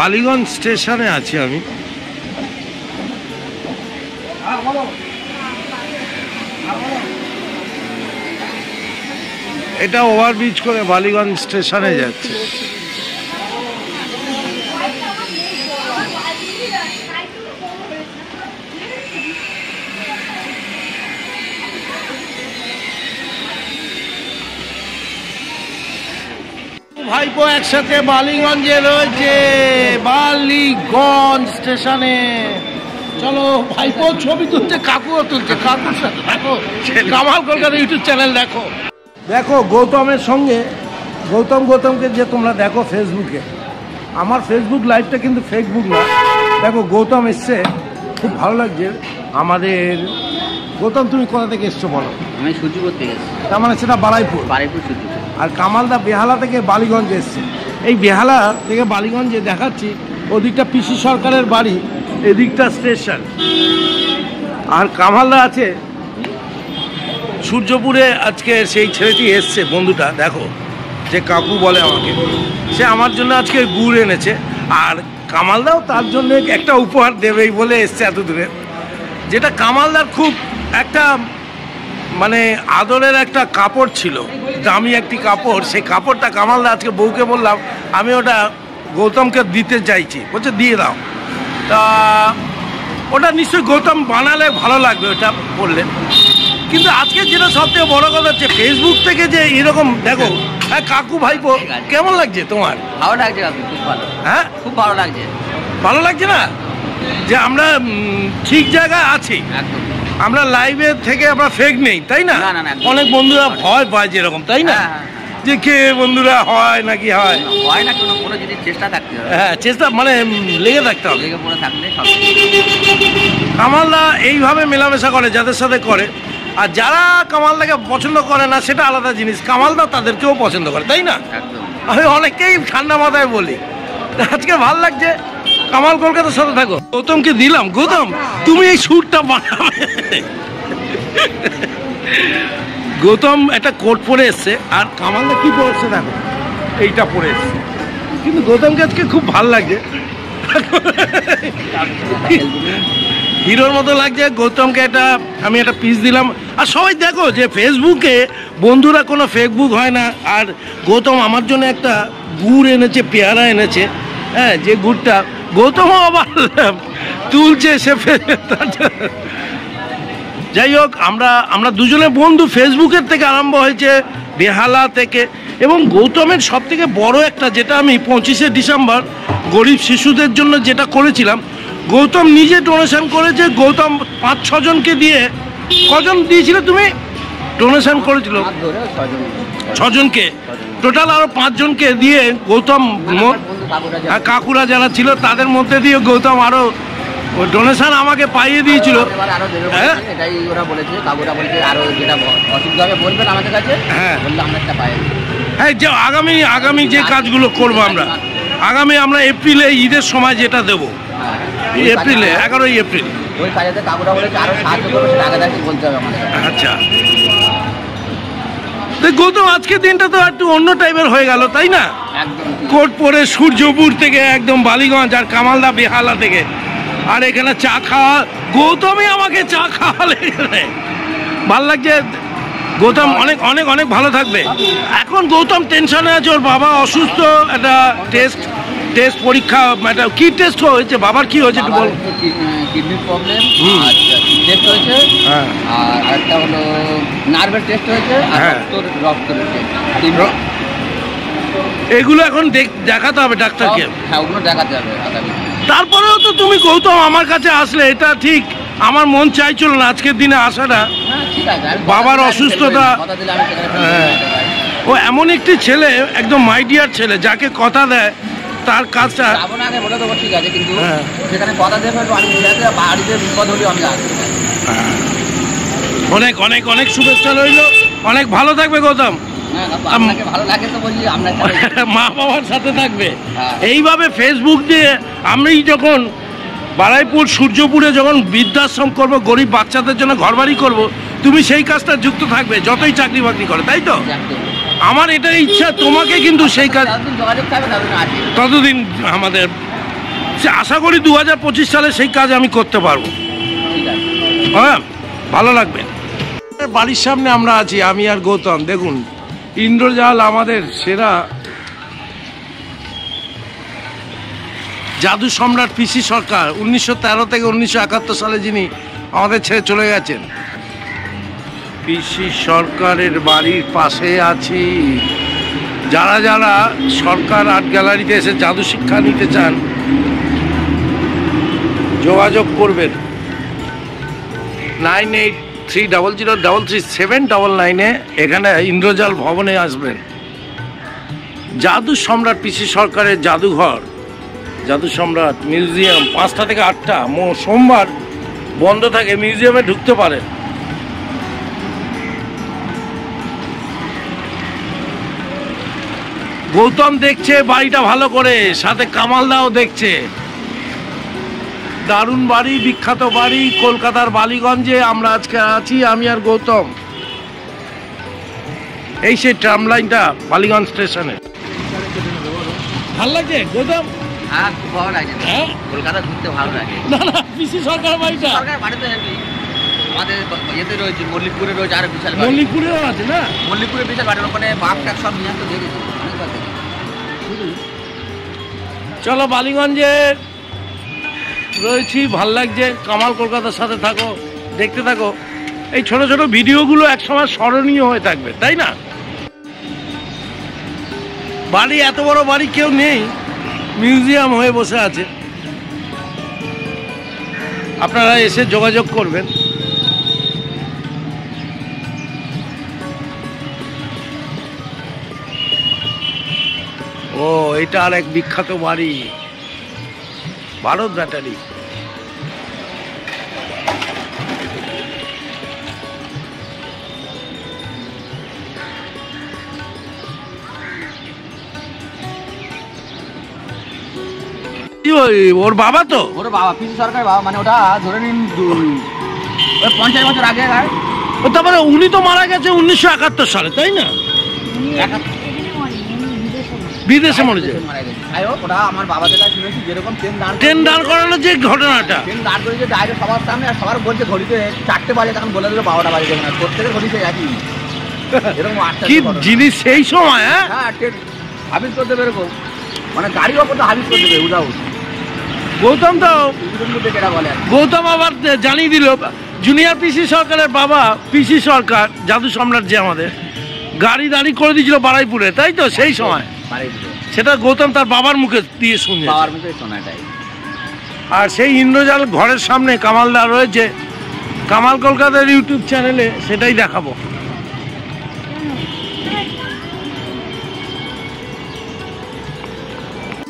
বালিগঞ্জ স্টেশনে আছি আমি। এটা ওভারব্রিজ করে বালিগঞ্জ স্টেশনে যাচ্ছে। ভাইপো একসাথে বালিগঞ্জে রয়েছে, বালিগঞ্জ স্টেশনে। চলো ভাইপো ছবি তুলছে, কাকুও তুলছে, কাকুর সাথে দেখো কামাল কলকাতা ইউটিউব চ্যানেল দেখো। দেখো গৌতমের সঙ্গে গৌতমকে যে তোমরা দেখো ফেসবুকে, আমার ফেসবুক লাইভটা কিন্তু ফেসবুক না। দেখো গৌতম এসছে, খুব ভালো লাগছে আমাদের। গৌতম তুমি কোথা থেকে এসছো বলো? আমি সূর্যপুর থেকে এসেছি। তার মানে সেটা বারাইপুর সূর্যপুর। আর কামালদা বেহালা থেকে বালিগঞ্জে এসছে। এই বেহালা থেকে বালিগঞ্জে দেখাচ্ছি, ওদিকটা পিসি সরকারের বাড়ি, এদিকটা স্টেশন। আর কামালদা আছে সূর্যপুরে। আজকে সেই ছেলেটি এসছে, বন্ধুটা দেখো, যে কাকু বলে আমাকে, সে আমার জন্য আজকে গুড় এনেছে। আর কামালদাও তার জন্য একটা উপহার দেবেই বলে এসছে এত দূরে। যেটা কামালদার খুব একটা মানে আদরের একটা কাপড় ছিল, দামি একটি কাপড়। সেই কাপড়টা কামালদা আজকে বউকে বললাম আমি ওটা গৌতমকে দিতে চাইছি, বলছে দিয়ে দাও। তা ওটা নিশ্চয়ই গৌতম বানালে ভালো লাগবে, ওটা বললেন। কিন্তু আজকে যেটা সবথেকে বড় কথা হচ্ছে ফেসবুক থেকে যে এরকম দেখো। হ্যাঁ কাকু ভাইপো কেমন লাগছে তোমার? ভালো লাগছে কাকু, খুব ভালো। হ্যাঁ খুব ভালো লাগছে। ভালো লাগছে না যে আমরা ঠিক জায়গায় আছি, আমরা লাইভে থেকে আমরা ফেক নেই, তাই না? অনেক বন্ধুরা ভয় পায় যেরকম, তাই না? যে কে বন্ধুরা হয় নাকি হয় না, কোনো যদি চেষ্টা থাকতে হবে। হ্যাঁ চেষ্টা মানে লেগে থাকতে হবে। লেগে পড়ে থাকলে কামালদা এইভাবে মেলামেশা করে যাদের সাথে করে। আর যারা কামালদাকে পছন্দ করে না সেটা আলাদা জিনিস, কামালদা তাদেরকেও পছন্দ করে, তাই না? আমি অনেককেই ঠান্ডা মাথায় বলি। আজকে ভাল লাগছে, কামাল কলকাতার সাথে থাকো। গৌতমকে দিলাম, গৌতম তুমি এই স্যুটটা বানাবে। গৌতম একটা কোট পরে এসছে, আর কামালদা কি পরেছে দেখো, এইটা পরে এসছে। কিন্তু গৌতমকে আজকে খুব ভাল লাগছে, হিরোর মতো লাগছে। গৌতমকে আমি একটা পিস দিলাম। আর সবাই দেখো যে ফেসবুকে বন্ধুরা কোনো ফেসবুক হয় না। আর গৌতম আমার জন্য একটা গুড় এনেছে, পেয়ারা এনেছে। হ্যাঁ যে গুড়টা গৌতমও আবার তুলছে সে। যাই হোক, আমরা দুজনে বন্ধু, ফেসবুকের থেকে আরম্ভ হয়েছে, বেহালা থেকে। এবং গৌতমের সব থেকে বড় একটা, যেটা আমি 25শে ডিসেম্বর গরিব শিশুদের জন্য যেটা করেছিলাম, গৌতম নিজে ডোনেশন করেছে। গৌতম 5-6 জনকে দিয়ে, কজন দিয়েছিল তুমি? ডোনেশন করেছিল 6 জনকে, টোটাল আরো 5 জনকে দিয়ে গৌতম, কাকুরা যারা ছিল তাদের মধ্যে দিয়ে গৌতম আরো ডোনেশন আমাকে পাইয়ে দিয়েছিল। হ্যাঁ হ্যাঁ, যে আগামী যে কাজগুলো করবো আমরা এপ্রিলে ঈদের সময় যেটা দেবো, এপ্রিলে 11ই এপ্রিল। আচ্ছা গৌতম, আজকের দিনটা তো একটু অন্য টাইপের হয়ে গেল, তাই না? কোট পরে সূর্যপুর থেকে একদম বালিগঞ্জ, আর কামালদা বেহালা থেকে। আর এখানে চা খাওয়া, গৌতমই আমাকে চা খাওয়ালে, ভাল লাগছে। গৌতম অনেক অনেক অনেক ভালো থাকবে। এখন গৌতম টেনশনে আছে, ওর বাবা অসুস্থ, একটা টেস্ট পরীক্ষা, একটা কি টেস্ট হয়েছে বাবার, কি হয়েছে একটু বল। কিডনি প্রবলেম টেস্ট হয়েছে, আর একটা হলো নার্ভের টেস্ট হয়েছে, আর রক্তের টেস্ট। এগুলো এখন দেখাতে হবে ডাক্তারকে। হ্যাঁ ওগুলো দেখাতে হবে। তারপরেও তো তুমি গৌতম আমার কাছে আসলে, এটা ঠিক আমার মন চাইছিল না আজকের দিনে আসাটা। বাবার অসুস্থতা, ও এমন একটি ছেলে, একদম মাইডিয়ার ছেলে, যাকে কথা দেয় তার কাজটা। অনেক অনেক অনেক শুভেচ্ছা রইল, অনেক ভালো থাকবে গৌতম। মা বাবার সাথে থাকবে। এইভাবে ফেসবুক দিয়ে আমি যখন বারাইপুর সূর্যপুরে যখন বৃদ্ধাশ্রম করব, গরিব বাচ্চাদের জন্য ঘরবাড়ি করব, তুমি সেই কাজটা যুক্ত থাকবে যতই চাকরি বাকরি করে, তাই তো? আমার এটাই ইচ্ছা, তোমাকে কিন্তু সেই কাজ ততদিন আমাদের আশা করি 2025 সালে সেই কাজ আমি করতে পারবো। ঠিক আছে, হ্যাঁ, ভালো লাগবে। বাড়ির সামনে আমরা আছি, আমি আর গৌতম। দেখুন, ইন্দ্রজাল আমাদের সেরা জাদু সম্রাট পিসি সরকার 1913 থেকে 1971 সালে যিনি আমাদের ছেড়ে চলে গেছেন। পিসি সরকারের বাড়ির পাশে আছি। যারা যারা সরকার আর্ট গ্যালারিতে এসে জাদু শিক্ষা নিতে চান যোগাযোগ করবেন 9830033799-এ। এখানে ইন্দ্রজাল ভবনে আসবেন। জাদু সম্রাট পিসি সরকারের জাদুঘর, জাদু সম্রাট মিউজিয়াম 5টা থেকে 8টা, সোমবার বন্ধ থাকে। মিউজিয়ামে ঢুকতে পারেন। গৌতম দেখছে বাড়িটা ভালো করে, সাথে কামালদাও দেখছে। দারুণ বাড়ি, বিখ্যাত বাড়ি, কলকাতার বালিগঞ্জে আমরা আজকে আছি, আমি আর গৌতম। এই সেই ট্রাম লাইনটা বালিগঞ্জ স্টেশনে। ভাল লাগছে গৌতম? হ্যাঁ, খুব ভালো লাগে। হ্যাঁ, কলকাতা ঘুরতে ভালো লাগে। না না, পিসি সরকার বাড়িটা সরকার বাড়িতে আমাদের ইয়েতে রয়েছে, মল্লিকপুরে রয়েছে, আর বিশাল বাড়ি। মল্লিকপুরেও আছে না? মল্লিকপুরে বিশাল বাড়ি, ওখানে বাঘ টাক সব নিয়ে আসতে দেখেছি অনেকবার দেখেছি। চলো, বালিগঞ্জে রয়েছি, ভাল লাগছে। কামাল কলকাতার সাথে থাকো, দেখতে থাকো। এই ছোট ছোট ভিডিওগুলো একসময় স্মরণীয় হয়ে থাকবে, তাই না? বাড়ি, এত বড় বাড়ি কেউ নেই, মিউজিয়াম হয়ে বসে আছে। আপনারা এসে যোগাযোগ করবেন। ও, এটা আর এক বিখ্যাত বাড়ি, ভারত ব্যাটারি। ওর বাবা তো? ওর বাবা পিসি সরকার বাবা, মানে ওটা ধরে নিন 50 বছর আগে। ও, তারপরে উনি তো মারা গেছে 1971 সালে, তাই না? বিদেশে মরেছে। ওটা আমার বাবাদের কাছে শুনেছি, যেরকম ট্রেন দাঁড় করানোর যে ঘটনাটা, ট্রেন দাঁড় করেছে ডাইরেক্ট সবার সামনে, আর সবার বলছে ঘড়িতে 4টে বাজে, তখন বলে দিল 12টা বাজে দেবে না, প্রত্যেকের ঘড়িতে একই। এরকম কি জিনিস সেই সময়। হ্যাঁ, ট্রেন হাবিজ করে দেবে এরকম, মানে গাড়ির ওপর তো হাবিজ করে দেবে উদাউট। গৌতম তো, বলে গৌতম আবার জানিয়ে দিল, জুনিয়র পিসি সরকারের বাবা পিসি সরকার জাদু সম্রাট যে আমাদের গাড়ি দাঁড়ি করে দিয়েছিল বারাইপুরে, তাই তো? সেই সময় সেটা গৌতম তার বাবার মুখে দিয়ে শুনে। আর সেই ইন্দ্রজাল ঘরের সামনে কামালদা রয়েছে, কামাল কলকাতার ইউটিউব চ্যানেলে সেটাই দেখাবো।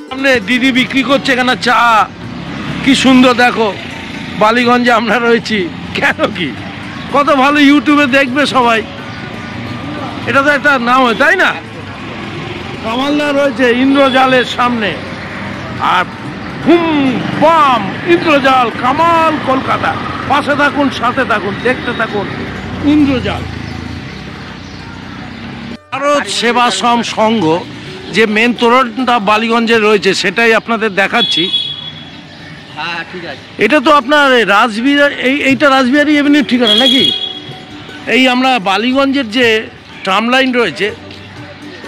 সামনে দিদি বিক্রি করছে এখানে চা, কি সুন্দর দেখো। বালিগঞ্জে আমরা রয়েছি, কেন কি কত ভালো, ইউটিউবে দেখবে সবাই। এটা তো একটা নাম হয়, তাই না? কামালদা রয়েছে ইন্দ্রজালের সামনে, আর হুম বাম ইন্দ্রজাল, কামাল কলকাতা। পাশে থাকুন, সাথে থাকুন, দেখতে থাকুন ইন্দ্রজাল। ভারত সেবাশ্রম সংঘ যে মেন তোরণটা বালিগঞ্জে রয়েছে, সেটাই আপনাদের দেখাচ্ছি। হ্যাঁ, ঠিক আছে। এটা তো আপনার রাসবিহারী, এইটা রাসবিহারী এভিনিউর ঠিকানা নাকি? এই আমরা বালিগঞ্জের যে ট্রাম লাইন রয়েছে,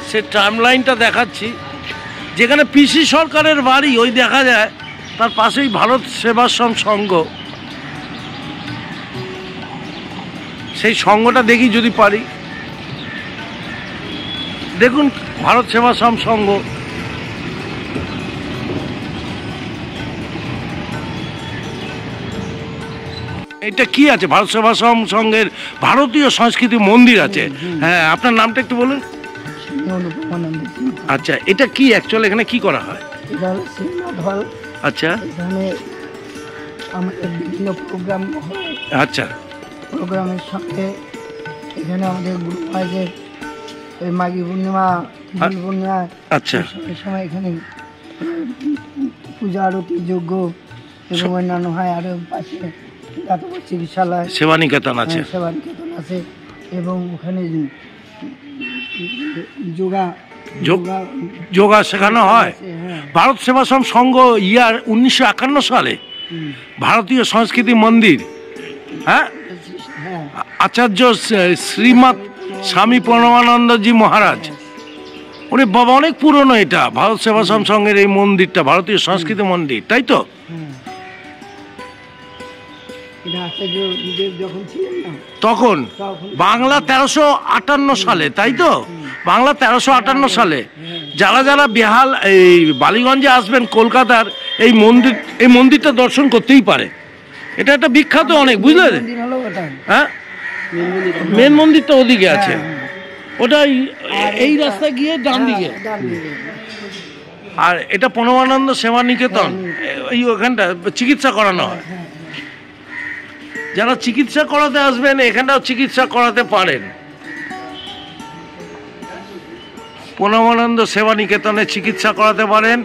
সে ট্রাম লাইনটা দেখাচ্ছি, যেখানে পিসি সরকারের বাড়ি ওই দেখা যায়, তার পাশেই ভারত সেবাশ্রম সংঘ। সেই সংঘটা দেখি যদি পারি। দেখুন, ভারত সেবাশ্রম সংঘ। এটা কি আছে? ভারত সেবাশ্রম সংঘের ভারতীয় সংস্কৃতি মন্দির আছে। হ্যাঁ, আপনার নামটা একটু বলুন। আচ্ছা, এটা কি অ্যাকচুয়ালি এখানে কি করা হয়? আচ্ছা, এখানে আমাদের বিভিন্ন প্রোগ্রাম হয়। আচ্ছা, প্রোগ্রামের সঙ্গে এখানে আমাদের গুরু মহারাজের মাঘী পূর্ণিমা, পূর্ণিমা, আচ্ছা, এই সময় এখানে পূজা আরতি যজ্ঞ এবং অন্যান্য হয়। আরো পাশে দাতব্য চিকিৎসালয়, সেবানিকেতন আছে, সেবানিকেতন আছে, এবং ওখানে যোগা যোগা শেখানো হয়। হ্যাঁ। ভারত সেবাশ্রম সংঘ ইয়ার 1951 সালে ভারতীয় সংস্কৃতি মন্দির, হ্যাঁ, হ্যাঁ আচার্য শ্রীমৎ স্বামী প্রণবানন্দজি মহারাজ, উনি বাবা অনেক পুরনো, এটা ভারত সেবাশ্রম সংঘের এই মন্দিরটা ভারতীয় সংস্কৃতি মন্দির, তাই তো? এটা আচার্যদেব যখন ছিলেন না তখন বাংলা 1358 সালে, তাই তো? বাংলা 1358 সালে যারা যারা বেহাল এই বালিগঞ্জে আসবেন কলকাতার, এই মন্দিরটা দর্শন করতেই পারে। এটা একটা বিখ্যাত অনেক, বুঝলে? মন্দির হলো ওটা, হ্যাঁ, মেন মন্দিরটা ওদিকে আছে, ওটা এই রাস্তা গিয়ে ডান দিকে। ডান দিকে। আর এটা প্রণবানন্দ সেবা নিকেতন, এই ওখানটা চিকিৎসা করানো হয়। যারা চিকিৎসা করাতে আসবেন এখানটাও চিকিৎসা করাতে পারেন। প্রণবানন্দ সেবা নিকেতনে চিকিৎসা করাতে পারেন।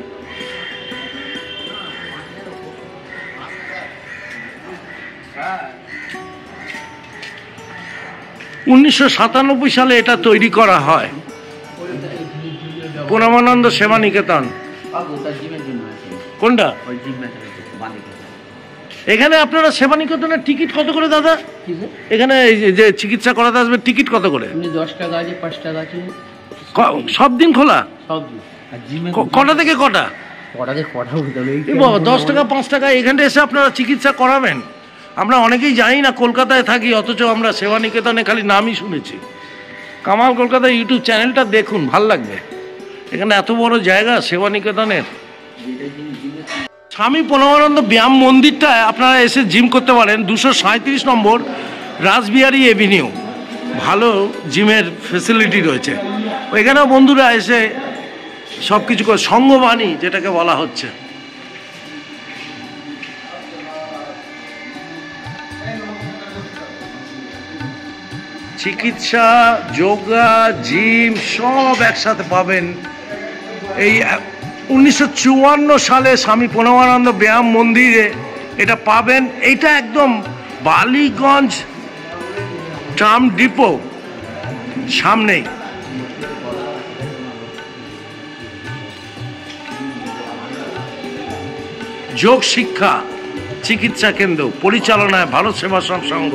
উনিশশো 97 সালে এটা তৈরি করা হয়, প্রণবানন্দ সেবা নিকেতন। কোনটা? এখানে আপনারা সেবা নিকেতনের টিকিট কত করে দাদা? এখানে যে চিকিৎসা করাতে আসবে টিকিট কত করে? 10 টাকা আছে, 5 টাকা আছে, সব দিন খোলা? সব দিন। আর জিমে কটা থেকে কটা? কটাতে কটা হতে হবে? 10 টাকা 5 টাকা এখানে এসে আপনারা চিকিৎসা করাবেন। আমরা অনেকেই জানি না, কলকাতায় থাকি, অথচ আমরা সেবা নিকেতনে খালি নামই শুনেছি। কামাল কলকাতা ইউটিউব চ্যানেলটা দেখুন, ভাল লাগবে। এখানে এত বড় জায়গা সেবা নিকেতনের। স্বামী প্রণবানন্দ ব্যায়াম মন্দিরটায় আপনারা এসে জিম করতে পারেন। 237 নম্বর রাসবিহারী এভিনিউ, ভালো জিমের ফেসিলিটি রয়েছে। ওইখানেও বন্ধুরা এসে সব কিছু করে, সঙ্গবাণী যেটাকে বলা হচ্ছে। চিকিৎসা, যোগা, জিম সব একসাথে পাবেন। এই 1954 সালে স্বামী প্রণবানন্দ ব্যায়াম মন্দিরে এটা পাবেন। এইটা একদম বালিগঞ্জ ট্রাম ডিপো সামনেই। যোগ শিক্ষা চিকিৎসা কেন্দ্র পরিচালনায় ভারত সেবাশ্রম সংঘ।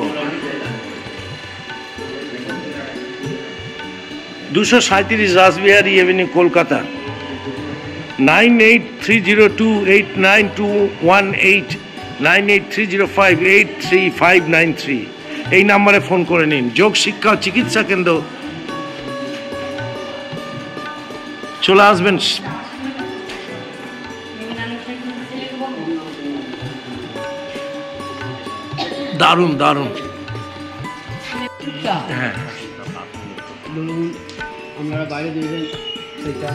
237 রাসবিহারী এভিনিউ, কলকাতা। 9830289218, 9830583593 এই নাম্বারে ফোন করে নিন। যোগ শিক্ষা চিকিৎসা কেন্দ্র, চলে আসবেন। দারুণ দারুণ। হ্যাঁ, আপনারা বাইরে দেখবেন, সেটা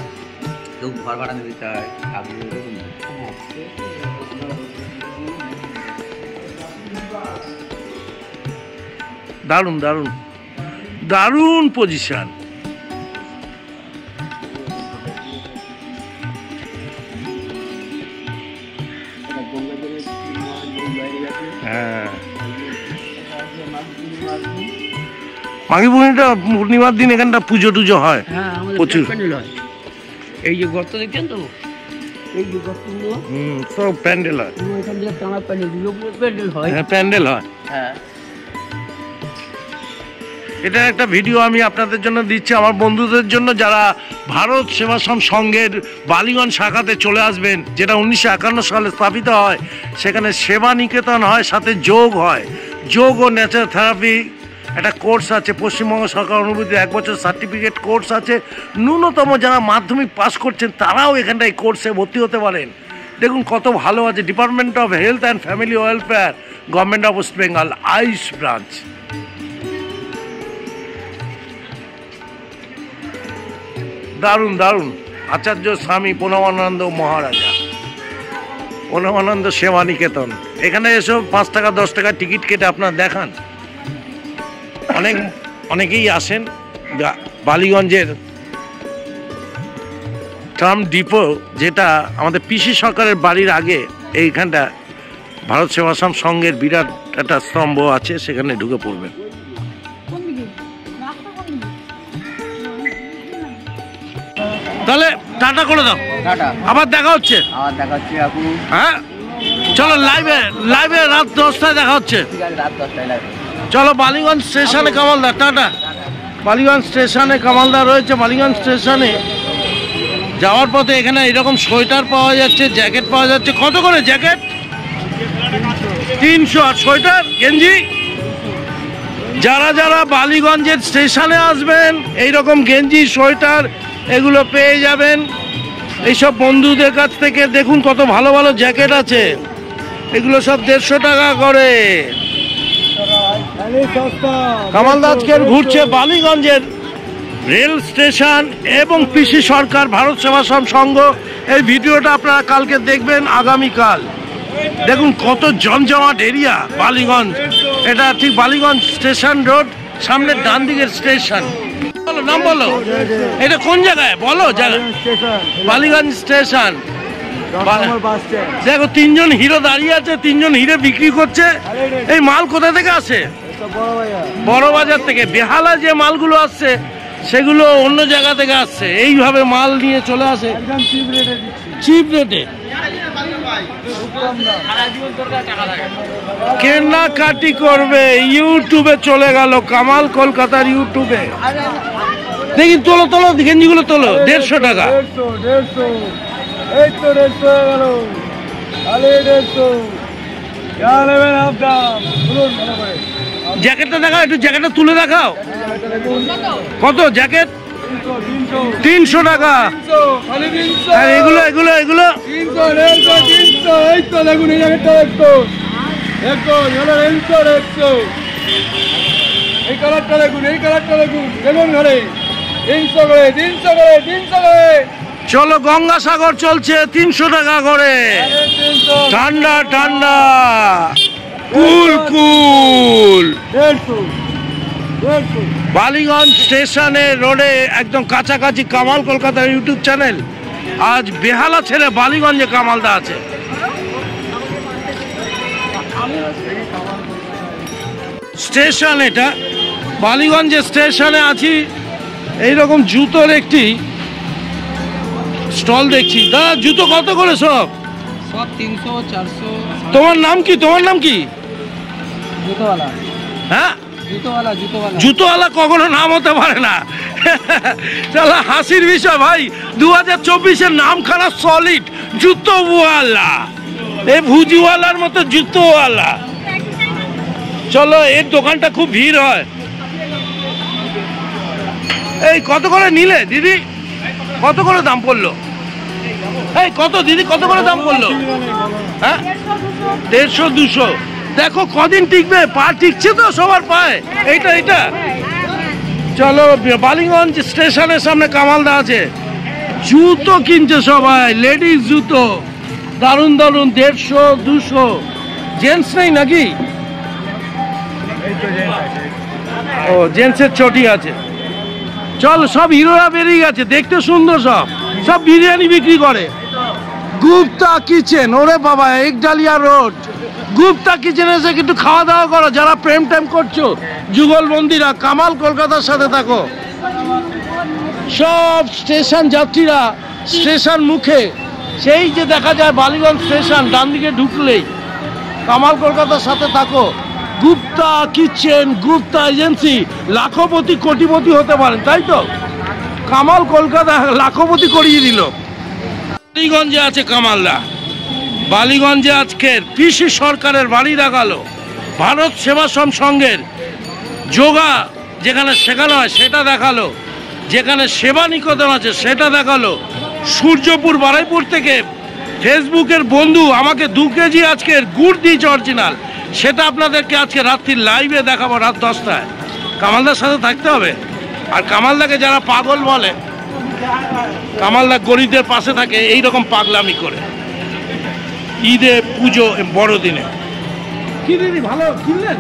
কেউ ঘর ভাড়া নিতে চায়, আপনি এরকম দারুণ দারুণ দারুণ পজিশন। হ্যাঁ, মাঘী পূর্ণিমার দিন এখানটা পুজো টুজো হয়। হ্যাঁ, প্রচুর প্যান্ডেল হয়। এই যে গর্ত দেখছেন তো, এই যে গর্তগুলো, সব প্যান্ডেল হয়। এখান থেকে টানা প্যান্ডেল, প্যান্ডেল হয়। হ্যাঁ, প্যান্ডেল হয়। হ্যাঁ, এটা একটা ভিডিও আমি আপনাদের জন্য দিচ্ছি, আমার বন্ধুদের জন্য যারা ভারত সেবাশ্রম সংঘের বালিগঞ্জ শাখাতে চলে আসবেন, যেটা 1951 সালে স্থাপিত হয়। সেখানে সেবা নিকেতন হয়, সাথে যোগ হয়। যোগ ও ন্যাচারাল থেরাপি একটা কোর্স আছে, পশ্চিমবঙ্গ সরকার অনুমোদিত 1 বছর সার্টিফিকেট কোর্স আছে। ন্যূনতম যারা মাধ্যমিক পাস করছেন তারাও এখানটায় কোর্সে ভর্তি হতে পারেন। দেখুন কত ভালো আছে। Department of health and family welfare, government of West Bengal, ice branch. দারুণ দারুণ। আচার্য স্বামী প্রণবানন্দ মহারাজা, প্রণবানন্দ সেবা নিকেতন। এখানে এসব 5 টাকা 10 টাকা টিকিট কেটে আপনার দেখান। অনেকেই আসেন। বালিগঞ্জের ট্রাম ডিপো, যেটা আমাদের পিসি সরকারের বাড়ির আগে, এইখানটা ভারত সেবাশ্রম সংঘের বিরাট একটা স্তম্ভ আছে, সেখানে ঢুকে পড়বেন। তাহলে টাটা করে দাও, টাটা, আবার দেখা হচ্ছে। আবার দেখা হচ্ছে কাকু। হ্যাঁ চলো লাইভে রাত 10টায় দেখা হচ্ছে। ঠিক আছে, রাত 10টায় লাগবে। চলো বালিগঞ্জ স্টেশনে কামালদা, টাটা। বালিগঞ্জ স্টেশনে কামালদা রয়েছে। বালিগঞ্জ স্টেশনে যাওয়ার পথে এখানে এরকম সোয়েটার পাওয়া যাচ্ছে, জ্যাকেট পাওয়া যাচ্ছে। কত করে জ্যাকেট? 300। আর সোয়েটার গেঞ্জি? যারা যারা বালিগঞ্জের স্টেশনে আসবেন এইরকম গেঞ্জি সোয়েটার এগুলো পেয়ে যাবেন এইসব বন্ধুদের কাছ থেকে। দেখুন কত ভালো ভালো জ্যাকেট আছে, এগুলো সব 150 টাকা করে। কামালদা আজকের ঘুরছে বালিগঞ্জের রেল স্টেশন এবং পিসি সরকার ভারত সেবাশ্রম সংঘ। এই ভিডিওটা আপনারা কালকে দেখবেন, আগামীকাল। দেখুন কত জমজমাট এরিয়া বালিগঞ্জ। এটা ঠিক বালিগঞ্জ স্টেশন রোড, সামনে ডান দিকের স্টেশন। বলো নাম বলো, এটা কোন জায়গায় বলো? জায়গা বালিগঞ্জ স্টেশন। দেখো 3জন হিরো দাঁড়িয়ে আছে, 3জন হিরো বিক্রি করছে। এই মাল কোথা থেকে আসে? বড় বাজার থেকে। বেহালা যে মালগুলো আসছে সেগুলো অন্য জায়গা থেকে আসছে। এইভাবে মাল নিয়ে চলে আসে চিপ রেটে। কেনাকাটি করবে, ইউটিউবে চলে গেল কামাল কলকাতার ইউটিউবে। দেখি তোলো তোলো গেঞ্জিগুলো তোলো, 150 টাকা। জ্যাকেটটা দেখাও একটু, জ্যাকেটটা তুলে দেখাও। কত জ্যাকেট? 300 টাকা। আর এগুলো এগুলো এগুলো 300 এই তো দেখুন, এই জ্যাকেটটা এই কালারটা দেখুন, এই কালারটা দেখুন, দেখুন ঘরে 300 করে 300 করে 300 করে। চলো গঙ্গাসাগর চলছে 300 টাকা করে। ঠান্ডা ঠান্ডা কুল কুল। বালিগঞ্জ স্টেশনের রোডে একদম কাছাকাছি কামাল কলকাতার ইউটিউব চ্যানেল। আজ বেহালা ছেড়ে বালিগঞ্জে কামালদা আছে। স্টেশন এটা বালিগঞ্জের স্টেশনে আছি। এইরকম জুতোর একটি স্টল দেখছি। দাদা জুতো কত করে সব? সব 300 400। তোমার নাম কি? তোমার নাম কি? জুতোওয়ালা। হ্যাঁ জুতোওয়ালা। জুতোওয়ালা কখনো নাম হতে পারে না। চলো হাসির বিষয় ভাই, 2024-এর নামখানা সলিড জুতোওয়ালা। এই ভুজিওয়ালার মতো জুতোওয়ালা। চলো এর দোকানটা খুব ভিড় হয়। এই কত করে নিলে দিদি? কত করে দাম পড়লো? এই কত দিদি, কত করে দাম পড়লো? হ্যাঁ 150 200। দেখো কদিন টিকবে, পা টিকছে তো সবার পায়ে। এইটা চলো বালিগঞ্জ স্টেশনের সামনে কামালদা আছে। জুতো কিনছে সবাই, লেডিস জুতো দারুন দারুন 150 200। জেন্টস নেই নাকি? ও জেন্টসের চটি আছে। চল সব হিরোরা বেরিয়ে গেছে, দেখতে সুন্দর। সব বিরিয়ানি বিক্রি করে। গুপ্তা কিচেন, ওরে বাবা, একডালিয়া রোড। গুপ্তা কিচেনে এসে একটু খাওয়া দাওয়া করো। যারা প্রেম টেম করছো যুগলবন্দিরা, কামাল কলকাতার সাথে থাকো। সব স্টেশন যাত্রীরা স্টেশন মুখে, সেই যে দেখা যায় বালিগঞ্জ স্টেশন, ডান দিকে ঢুকলেই কামাল কলকাতার সাথে থাকো। গুপ্তা কিচেন, গুপ্তা এজেন্সি, লাখপতি কোটিপতি হতে পারেন, তাই তো? কামাল কলকাতা লাখপতি করিয়ে দিল। বালিগঞ্জে আছে কামালদা। বালিগঞ্জে আজকের পিসি সরকারের বাড়ি দেখালো। ভারত সেবাশ্রম সংঘের যোগা যেখানে শেখানো হয় সেটা দেখালো। যেখানে সেবা নিকেতন আছে সেটা দেখালো। সূর্যপুর বারাইপুর থেকে ফেসবুকের বন্ধু আমাকে 2 কেজি আজকের গুড় দিয়েছে অরিজিনাল, সেটা আপনাদেরকে আজকে রাত্রির লাইভে দেখাবো রাত 10টায়। কামালদার সাথে থাকতে হবে। আর কামালদাকে যারা পাগল বলে, কামালদা গরিবদের পাশে থাকে এইরকম পাগলামি করে। ঈদে, পুজো, বড়দিনে। কি দিদি ভালো কিনলেন?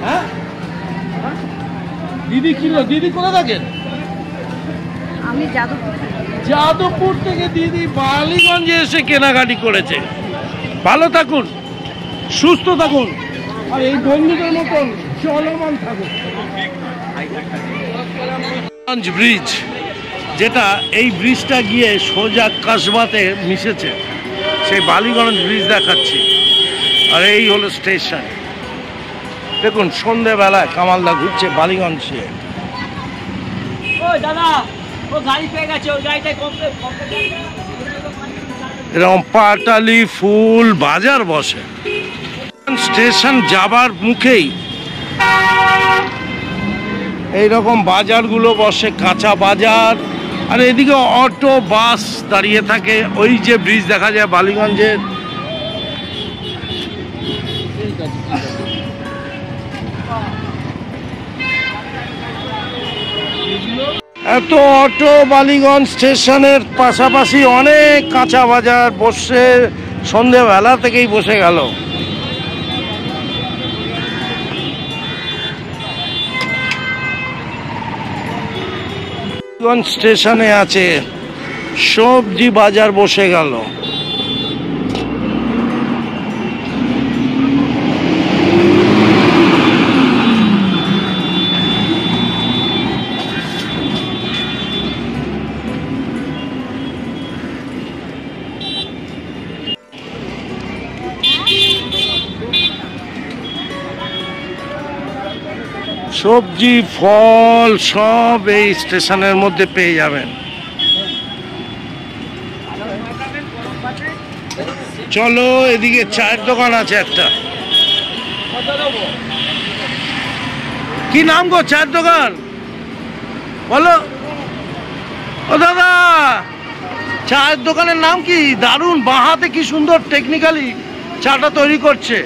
হ্যাঁ দিদি কিনলো। দিদি কোথা থাকেন? আমি যাদবপুর থেকে দিদি বালিগঞ্জে এসে কেনাকাটি করেছে। ভালো থাকুন, সুস্থ থাকুন, আর এই বন্ধুদের মতন চলমান থাকুন। ব্রিজ যেটা এই ব্রিজটা গিয়ে সোজা কাসবাতে মিশেছে, সেই বালিগঞ্জ ব্রিজ দেখাচ্ছি। আর এই হলো স্টেশন। দেখুন সন্ধেবেলায় কামালদা ঘুরছে বালিগঞ্জে। এরকম পাটালি ফুল বাজার বসে। স্টেশন যাবার মুখেই এইরকম বাজারগুলো বসে, কাঁচা বাজার। আর এদিকে অটো বাস দাঁড়িয়ে থাকে। ওই যে ব্রিজ দেখা যায় বালিগঞ্জের, এত অটো বালিগঞ্জ স্টেশনের পাশাপাশি অনেক কাঁচা বাজার বসে, সন্ধেবেলা থেকেই বসে গেল। বালিগঞ্জ স্টেশনে আছে সবজি বাজার বসে গেল। সবজি ফল সব এই স্টেশনের মধ্যে পেয়ে যাবেন। চলো এদিকে চায়ের দোকান আছে একটা। কি নাম গো চায়ের দোকান বলো? ও দাদা, চায়ের দোকানের নাম কি? দারুণ, বাঁ হাতে কি সুন্দর টেকনিক্যালি চাটা তৈরি করছে।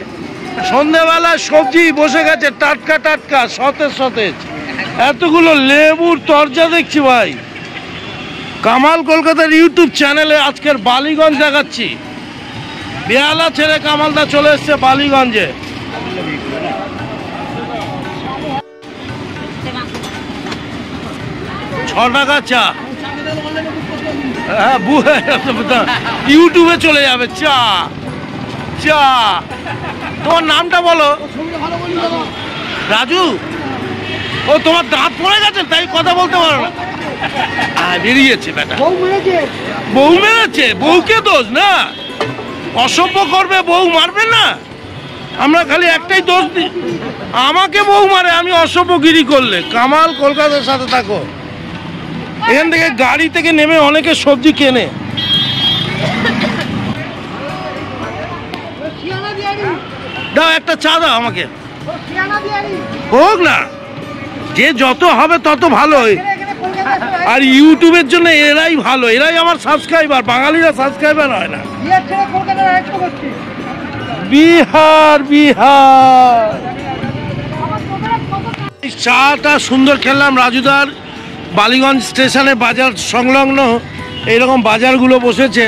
সন্ধ্যেবেলায় সবজি বসে গেছে টাটকা টাটকা, সতেজ সতেজ। এতগুলো লেবুর তরজা দেখছি ভাই। কামাল কলকাতার ইউটিউব চ্যানেলে আজকের বালিগঞ্জ দেখাচ্ছি। বেহালা ছেড়ে কামালদা চলে এসছে বালিগঞ্জে। ৳6 চা। হ্যাঁ, ইউটিউবে চলে যাবে চা চা। তোমার নামটা বলো? রাজু। ও তোমার দাঁত পড়ে গেছে তাই কথা বলতে পারো না? বেরিয়েছে বেটা। বউ মেরেছে? বউকে দোষ না, অসভ্য করবে বউ মারবে না। আমরা খালি একটাই দোষ দিই, আমাকে বউ মারে আমি অসভ্যগিরি করলে। কামাল কলকাতার সাথে থাকো। এখান থেকে গাড়ি থেকে নেমে অনেকে সবজি কেনে। দাও একটা চা দাও আমাকে। হোক না, যে যত হবে তত ভালো। আর ইউটিউবের জন্য এরাই ভালো, এরাই আমার সাবস্ক্রাইবার। বাঙালিরা সাবস্ক্রাইবার হয় না। বিহার বিহার। চাটা সুন্দর খেললাম রাজুদার। বালিগঞ্জ স্টেশনে বাজার সংলগ্ন এইরকম বাজারগুলো বসেছে।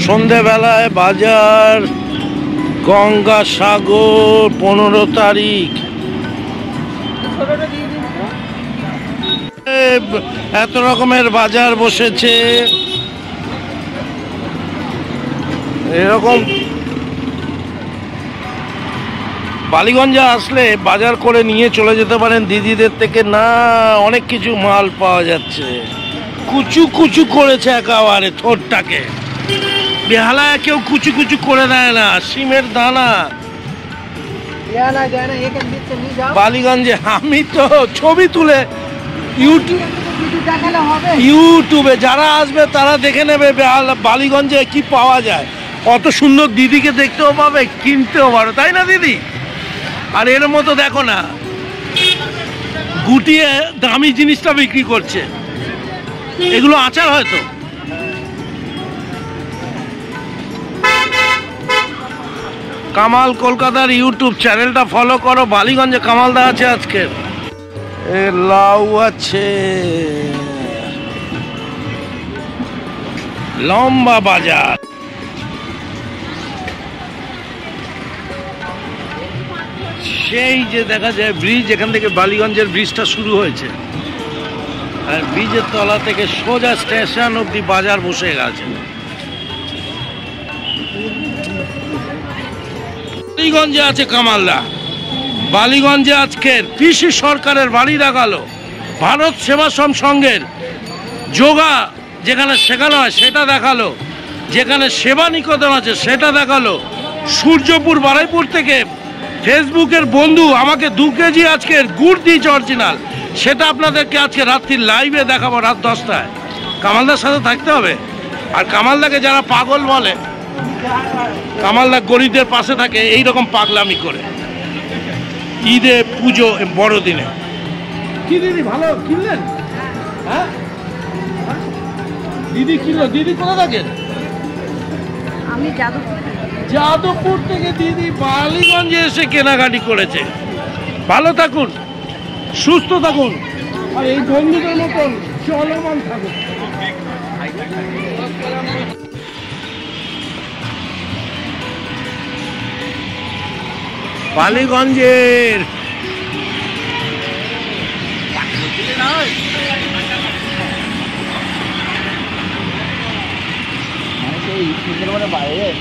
সন্ধেবেলায় বাজার, গঙ্গাসাগর, 15 তারিখ। এত রকমের বাজার বসেছে। এরকম বালিগঞ্জে আসলে বাজার করে নিয়ে চলে যেতে পারেন দিদিদের থেকে। না, অনেক কিছু মাল পাওয়া যাচ্ছে। কুচু কুচু করেছে একেবারে ঠোঁটটাকে। বেহালায় কেউ কুচু কুচু করে দেয় না। সিমের দানা বালিগঞ্জে। আমি তো ছবি তুলে ইউটিউবে যারা আসবে তারা দেখে নেবে বালিগঞ্জে কি পাওয়া যায়। কত সুন্দর দিদিকে দেখতেও পাবে, কিনতেও পারো, তাই না দিদি? আর এর মতো দেখো না, গুটিয়ে দামি জিনিসটা বিক্রি করছে। এগুলো আচার হয়তো। কামাল কলকাতার ইউটিউব চ্যানেলটা ফলো করো। বালিগঞ্জে কামালদা আছে আজকে। এ লাউ আছে, লম্বা বাজার। সেই যে দেখা যায় ব্রিজ, এখান থেকে বালিগঞ্জের ব্রিজটা শুরু হয়েছে। আর ব্রিজের তলা থেকে সোজা স্টেশন অব্দি বাজার বসে গেছে। বালিগঞ্জে আছে কামালদা। বালিগঞ্জে আজকের পিসি সরকারের বাড়ি দেখালো, ভারত সেবাশ্রম সংঘের যোগা যেখানে শেখানো হয় সেটা দেখালো, যেখানে সেবা নিকেতন আছে সেটা দেখালো। সূর্যপুর বারাইপুর থেকে ফেসবুকের বন্ধু আমাকে 2 কেজি আজকের গুড় দিয়েছে অরিজিনাল, সেটা আপনাদেরকে আজকে রাত্রির লাইভে দেখাবো রাত 10টায়। কামালদার সাথে থাকতে হবে। আর কামালদাকে যারা পাগল বলে, কামালদা গরিবদের পাশে থাকে এইরকম পাগলামি করে। ঈদে, পুজো, বড়দিনে। কি দিদি ভালো কিনলেন? হ্যাঁ দিদি কিনলো। দিদি কোথা থাকেন? আমি যাদবপুর। যাদবপুর থেকে দিদি বালিগঞ্জে এসে কেনাকাটি করেছে। ভালো থাকুন, সুস্থ থাকুন, আর এই বন্ধুদের মতন চলমান থাকুন। বালিগঞ্জের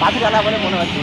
পাশে বলে মনে হচ্ছে